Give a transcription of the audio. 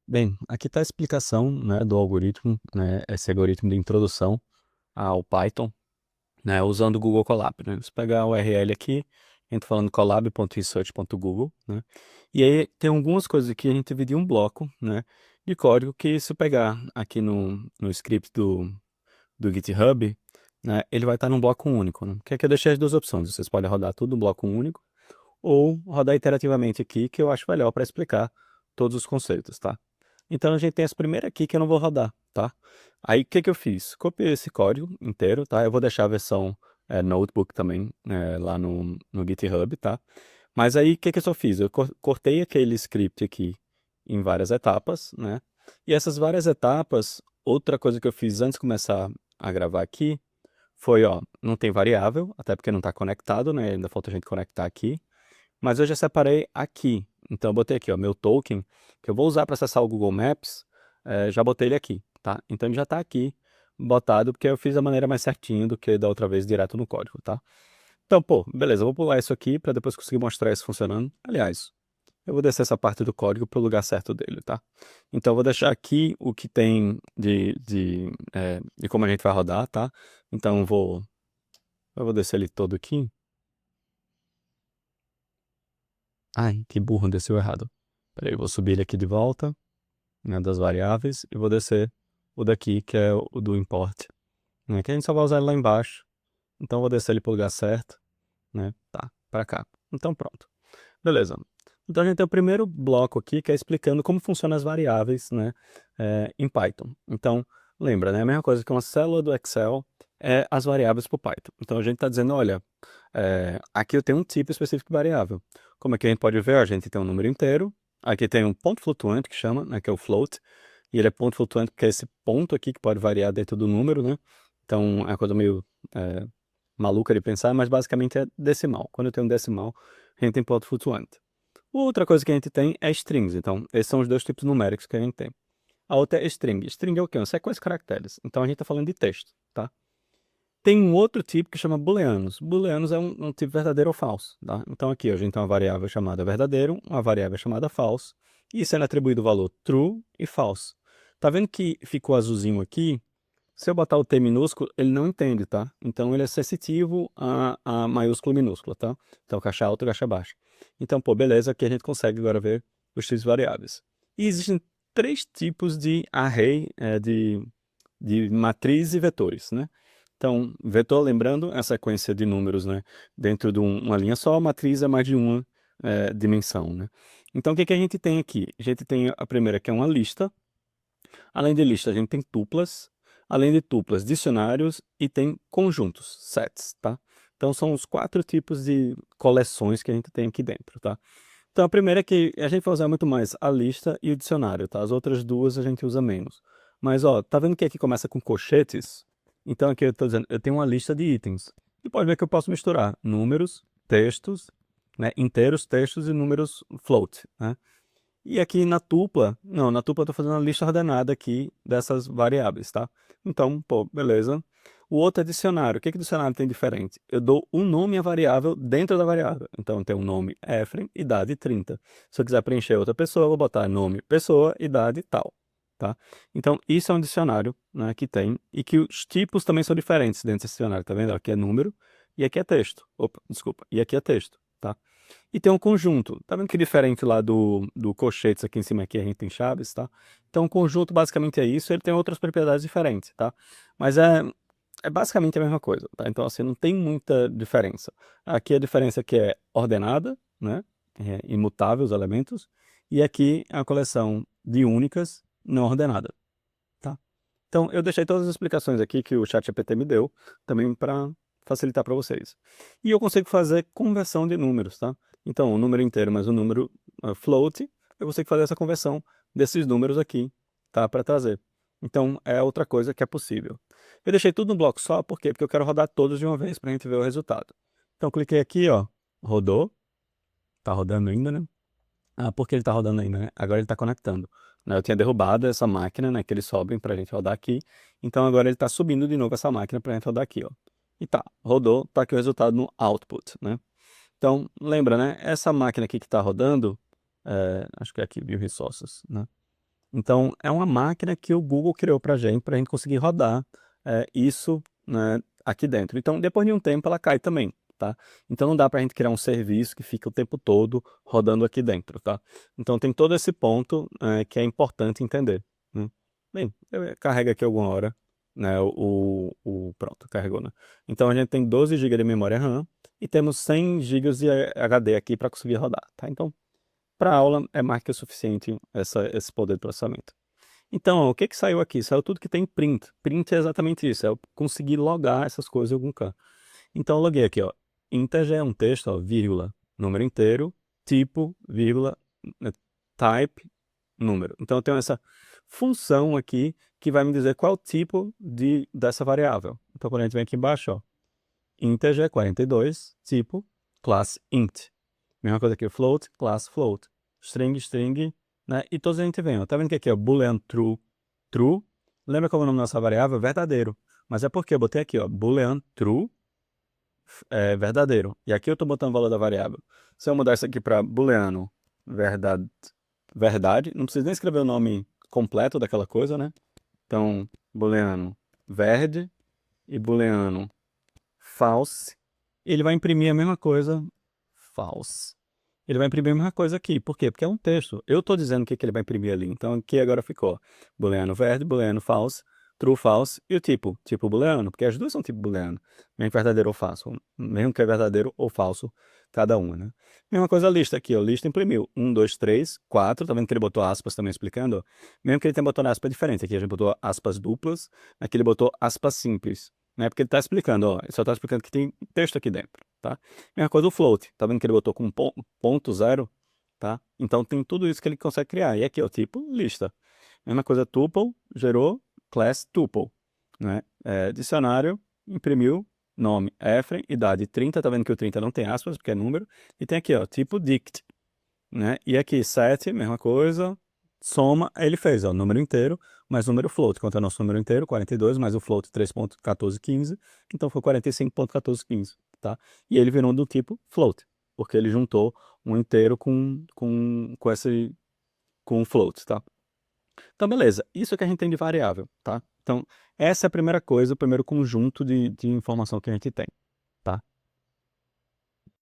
Bem, aqui está a explicação, né, do algoritmo, né, esse algoritmo de introdução ao Python, né, usando o Google Colab, né. Você pegar a URL aqui, entra falando colab.research.google, né, e aí tem algumas coisas aqui, a gente dividiu um bloco, né, de código que se eu pegar aqui no script do GitHub, né, ele vai estar num bloco único, né. Que aqui eu deixei as duas opções, vocês podem rodar tudo no bloco único, ou rodar iterativamente aqui, que eu acho melhor para explicar todos os conceitos, tá? Então a gente tem essa primeira aqui que eu não vou rodar, tá? Aí o que que eu fiz? Copiei esse código inteiro, tá? Eu vou deixar a versão notebook também lá no GitHub, tá? Mas aí o que que eu só fiz? Eu cortei aquele script aqui em várias etapas, né? E essas várias etapas, outra coisa que eu fiz antes de começar a gravar aqui foi, ó, não tem variável, até porque não está conectado, né? Ainda falta a gente conectar aqui. Mas eu já separei aqui. Então eu botei aqui, ó, meu token, que eu vou usar para acessar o Google Maps, já botei ele aqui, tá? Então ele já está aqui botado, porque eu fiz da maneira mais certinho do que da outra vez direto no código, tá? Então, pô, beleza, eu vou pular isso aqui para depois conseguir mostrar isso funcionando. Aliás, eu vou descer essa parte do código para o lugar certo dele, tá? Então eu vou deixar aqui o que tem de como a gente vai rodar, tá? Então eu vou descer ele todo aqui. Ai, que burro, desceu errado. Peraí, eu vou subir ele aqui de volta, né, das variáveis, e vou descer o daqui, que é o do import, né, que a gente só vai usar ele lá embaixo. Então eu vou descer ele para o lugar certo, né, tá, para cá. Então pronto. Beleza. Então a gente tem o primeiro bloco aqui, que é explicando como funcionam as variáveis, né, em Python. Então, lembra, né, a mesma coisa que uma célula do Excel é as variáveis para o Python. Então a gente está dizendo, olha, aqui eu tenho um tipo específico de variável. Como é que a gente pode ver? A gente tem um número inteiro, aqui tem um ponto flutuante que chama, né, que é o float, e ele é ponto flutuante porque é esse ponto aqui que pode variar dentro do número, né? Então é uma coisa meio maluca de pensar, mas basicamente é decimal. Quando eu tenho um decimal, a gente tem ponto flutuante. Outra coisa que a gente tem é strings, então esses são os dois tipos numéricos que a gente tem. A outra é string. String é o quê? Uma sequência de caracteres. Então a gente está falando de texto, tá? Tem um outro tipo que chama booleanos. Booleanos é um tipo verdadeiro ou falso, tá? Então aqui a gente tem uma variável chamada verdadeiro, uma variável chamada false, e sendo atribuído o valor true e false. Tá vendo que ficou azulzinho aqui? Se eu botar o T minúsculo, ele não entende, tá? Então ele é sensitivo a maiúsculo e minúsculo, tá? Então caixa alta e caixa baixa. Então, pô, beleza, aqui a gente consegue agora ver os tipos de variáveis. E existem três tipos de array, de matriz e vetores, né? Então, vetor, lembrando, é a sequência de números, né? Dentro de uma linha só, a matriz é mais de uma dimensão, né? Então, o que que a gente tem aqui? A gente tem a primeira, que é uma lista. Além de lista, a gente tem tuplas. Além de tuplas, dicionários e tem conjuntos, sets, tá? Então, são os quatro tipos de coleções que a gente tem aqui dentro, tá? Então, a primeira é que a gente vai usar muito mais a lista e o dicionário, tá? As outras duas a gente usa menos. Mas, ó, tá vendo que aqui começa com colchetes? Então, aqui eu tô dizendo, eu tenho uma lista de itens. E pode ver que eu posso misturar números, textos, né? Inteiros, textos e números float, né? E aqui na tupla, não, na tupla eu tô fazendo uma lista ordenada aqui dessas variáveis, tá? Então, pô, beleza. O outro é dicionário. O que que dicionário tem diferente? Eu dou um nome à variável dentro da variável. Então, tem o nome Efrem, idade 30. Se eu quiser preencher outra pessoa, eu vou botar nome pessoa, idade tal, tá? Então, isso é um dicionário, né, que tem, e que os tipos também são diferentes dentro desse dicionário, tá vendo? Aqui é número e aqui é texto. Opa, desculpa. E aqui é texto, tá? E tem um conjunto. Tá vendo que diferente lá do colchetes aqui em cima aqui a gente tem chaves, tá? Então o conjunto basicamente é isso, ele tem outras propriedades diferentes, tá? Mas é basicamente a mesma coisa, tá? Então assim, não tem muita diferença. Aqui a diferença é que é ordenada, né? É imutável os elementos. E aqui é a coleção de únicas não ordenada, tá? Então eu deixei todas as explicações aqui que o ChatGPT me deu, também para facilitar para vocês. E eu consigo fazer conversão de números, tá? Então, o número inteiro mais o número float, eu consigo fazer essa conversão desses números aqui, tá? Para trazer. Então, é outra coisa que é possível. Eu deixei tudo no bloco só, por quê? Porque eu quero rodar todos de uma vez para a gente ver o resultado. Então, cliquei aqui, ó, rodou, tá rodando ainda, né? Ah, por que ele tá rodando ainda, né? Agora ele tá conectando, né? Eu tinha derrubado essa máquina, né, que eles sobem pra gente rodar aqui. Então agora ele tá subindo de novo essa máquina pra gente rodar aqui, ó. E tá, rodou, tá aqui o resultado no output, né? Então, lembra, né? Essa máquina aqui que tá rodando, acho que é aqui, Bioresources, né? Então, é uma máquina que o Google criou para a gente conseguir rodar isso, né, aqui dentro. Então, depois de um tempo, ela cai também, tá? Então, não dá para a gente criar um serviço que fica o tempo todo rodando aqui dentro, tá? Então, tem todo esse ponto que é importante entender, né? Bem, carrega aqui alguma hora, né? Pronto, carregou, né? Então, a gente tem 12 GB de memória RAM e temos 100 GB de HD aqui para conseguir rodar, tá? Então, para aula é mais que o suficiente esse poder de processamento. Então, o que que saiu aqui? Saiu tudo que tem print. Print é exatamente isso, é eu conseguir logar essas coisas em algum canto. Então, eu loguei aqui, ó. Integer é um texto, ó, vírgula, número inteiro, tipo, vírgula, type, número. Então, eu tenho essa função aqui que vai me dizer qual é o tipo dessa variável. Então, quando a gente vem aqui embaixo, ó, integer 42, tipo, classe int. Mesma coisa aqui, float, classe float. String, string, né? E todos a gente vem, ó. Tá vendo que aqui é boolean true, true. Lembra como é o nome da nossa variável? Verdadeiro. Mas é porque eu botei aqui, ó, boolean true, verdadeiro. E aqui eu tô botando o valor da variável. Se eu mudar isso aqui para booleano verdade, verdade, não precisa nem escrever o nome completo daquela coisa, né? Então, booleano verd e booleano false, ele vai imprimir a mesma coisa, false. Ele vai imprimir a mesma coisa aqui. Por quê? Porque é um texto. Eu estou dizendo o que, que ele vai imprimir ali. Então aqui agora ficou booleano verde, booleano false, true, false e o tipo booleano, porque as duas são tipo booleano, mesmo que verdadeiro ou falso, mesmo que é verdadeiro ou falso, cada uma, né? Mesma coisa a lista aqui, ó, lista imprimiu 1, 2, 3, 4, tá vendo que ele botou aspas também explicando? Ó? Mesmo que ele tenha botado aspas diferentes, aqui a gente botou aspas duplas, aqui ele botou aspas simples, né? Porque ele está explicando, ó, ele só está explicando que tem texto aqui dentro, tá? Mesma coisa do float, tá vendo que ele botou com ponto zero, tá? Então tem tudo isso que ele consegue criar. E aqui, ó, tipo lista. Mesma coisa, tuple, gerou class tuple, né? Dicionário, imprimiu, nome, Efren, idade 30, tá vendo que o 30 não tem aspas, porque é número. E tem aqui, ó, tipo dict, né? E aqui, set, mesma coisa, soma, aí ele fez, ó, número inteiro, mais número float. Quanto é o nosso número inteiro? 42, mais o float 3.1415, então foi 45.1415, tá? E ele virou do tipo float, porque ele juntou um inteiro com um float, tá? Então, beleza, isso que a gente tem de variável, tá? Então, essa é a primeira coisa, o primeiro conjunto de informação que a gente tem.